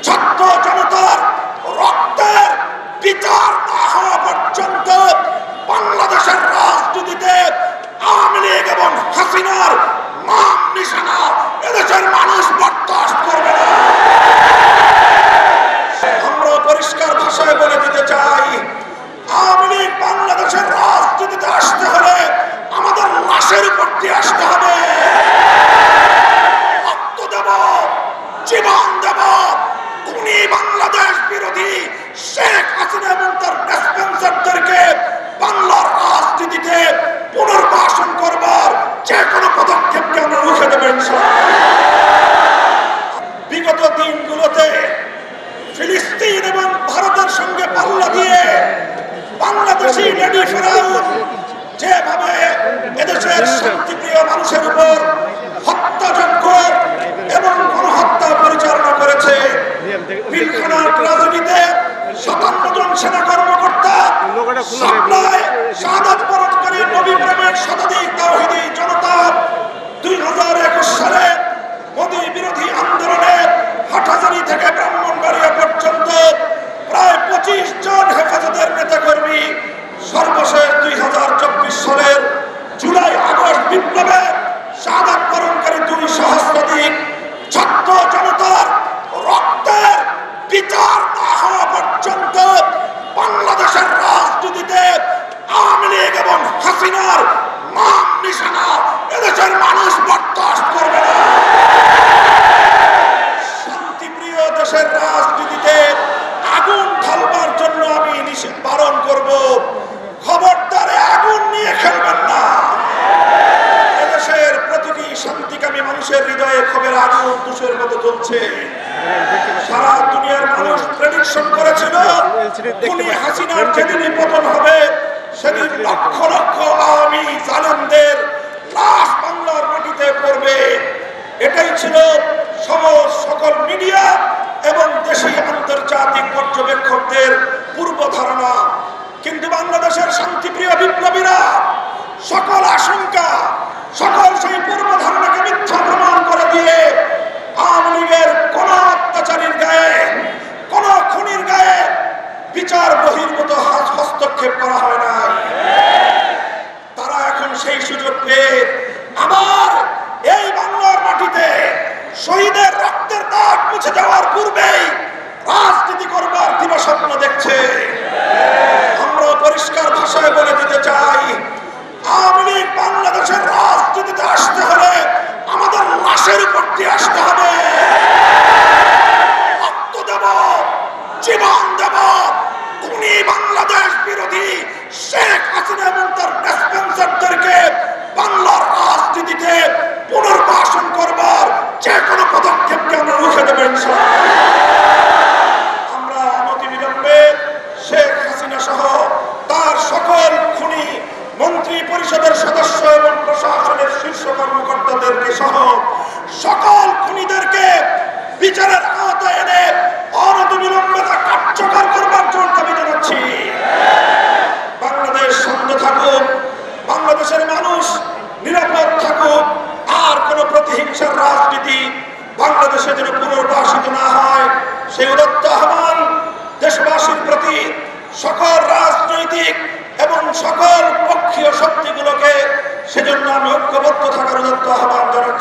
ছাত্র জনতার রক্তের বিচার না হওয়া পর্যন্ত বাংলাদেশের রাজনীতিতে আওয়ামী লীগ এবং হাসিনার নাম নিশানা এদেশের মানুষ বরদাস্ত করবে না। আমরা পরিষ্কার ভাষায় বলে দিতে চাই, আওয়ামী লীগ বাংলাদেশের রাজনীতিতে আসতে হলে আমাদের লাশের উপর দিয়ে আসতে হবে। রক্ত দেব, জীবন দেব, খুনি বাংলাদেশ বিরোধী শেখ হাসিনা এবং তার স্পন্সরদেরকে বাংলার রাজনীতিতে পুনর্বাসন করবার যে কোনো পদক্ষেপকে আমরা রুখে দেবেন। বিগত দিনগুলোতে ফিলিস্তিন এবং ভারতের সঙ্গে পাল্লা দিয়ে বাংলাদেশি লেডি ফেরাউন যেভাবে এদেশের শান্তিপ্রিয় মানুষের উপর হত্যাযজ্ঞ এবং গণহত্যা পরিচালনা করেছে, পিলখানার ট্র্যাজেডিতে ৫৭ জন সেনা কর্মকর্তা, সাপ্লাই শাহাদাত বরণকারী নবী প্রেমের শতাধিক তাওহীদি জনতা ২০২১ সালে মোদী বিরোধী আন্দোলনে হাটহাজারী থেকে ব্রাহ্মণবাড়িয়া পর্যন্ত প্রায় ২৫ জন হেফাজতের নেতাকর্মী, সর্বশেষ ২০২৪ সালের জুলাই আগস্ট বিপ্লবে শাহাদাত বরণকারী ২ সহস্রাধিক ছাত্র জনতার রক্তের বিচার না হওয়া পর্যন্ত বাংলাদেশের রাজনীতিতে আওয়ামী লীগ এবং হাসিনার নাম নিশানা এদেশের মানুষ বরদাস্ত করবে না। শান্তিপ্রিয় দেশের রাজনীতিতে আগুন ঢালবার জন্য আমি বারণ করব, খবরদারে আগুন নিয়ে খেলবেন না। এদেশের প্রতিটি শান্তিকামী মানুষের হৃদয়ে ক্ষোভের আগুন তুষের মতো জ্বলছে। সারা দুনিয়ার মানুষ প্রেডিকশন করেছিল খুনি হাসিনার যেদিনই পতন হবে সেদিন লক্ষ লক্ষ আওয়ামী জালেমদের লাশ বাংলার মাটিতে পড়বে। এটাই ছিল সকল মিডিয়া এবং দেশি আন্তর্জাতিক পর্যবেক্ষকদের পূর্ব ধারণা। কিন্তু বাংলাদেশের শান্তিপ্রিয় বিপ্লবীরা সকল আশঙ্কা, সকল সেই পূর্ব ধারণাকে মিথ্যা প্রমাণ করে দিয়ে আওয়ামী লীগের কোন অত্যাচারীর গায়ে, কোন খুনির গায়ে বিচার বহির্ভূত হস্তক্ষেপ করা হয় নাই। তারা এখন সেই সুযোগ পেয়ে আবার এই বাংলার মাটিতে শহীদের রক্তের দাগ মুছে যাওয়ার পূর্বেই রাজনীতি করবার দিবাস্বপ্ন দেখছে। আমরা পরিষ্কার ভাষায় বলে দিতে চাই, আওয়ামী লীগ বাংলাদেশের রাজনীতিতে আসতে হলে আমাদের লাশের উপর দিয়ে আসতে হবে। রক্ত দেব, জীবন দেব, খুনি বাংলাদেশ বিরোধী শেখ হাসিনা এবং তার স্পন্সরদেরকে বাংলার রাজনীতিতে পুনর্বাসন করবার যে কোনো পদক্ষেপকে আমরা রুখে দেবেন। আমরা অনতিবিলম্বে শেখ হাসিনা সহ তার সকল খুনি মন্ত্রী পরিষদের সদস্য এবং প্রশাসনের শীর্ষ কর্মকর্তাদেরকে সহ সকল খুনিদেরকে বিচারের আওতায় এনে অনতিবিলম্বে তা কার্যকর করবার জন্য দাবি জানাচ্ছি। বাংলাদেশ শান্ত থাকুক, বাংলাদেশের মানুষ নিরাপদ থাকুক, আর কোন প্রতিহিংসার রাজনীতি বাংলাদেশে যেন পুনর্বাসিত না হয় সেই উদাত্ত আহ্বান দেশবাসীর প্রতি সকল রাজনৈতিক এবং সকল পক্ষীয় শক্তিগুলোকে সেজন্য আমি ঐক্যবদ্ধ থাকার উদাত্ত আহ্বান জানাচ্ছি।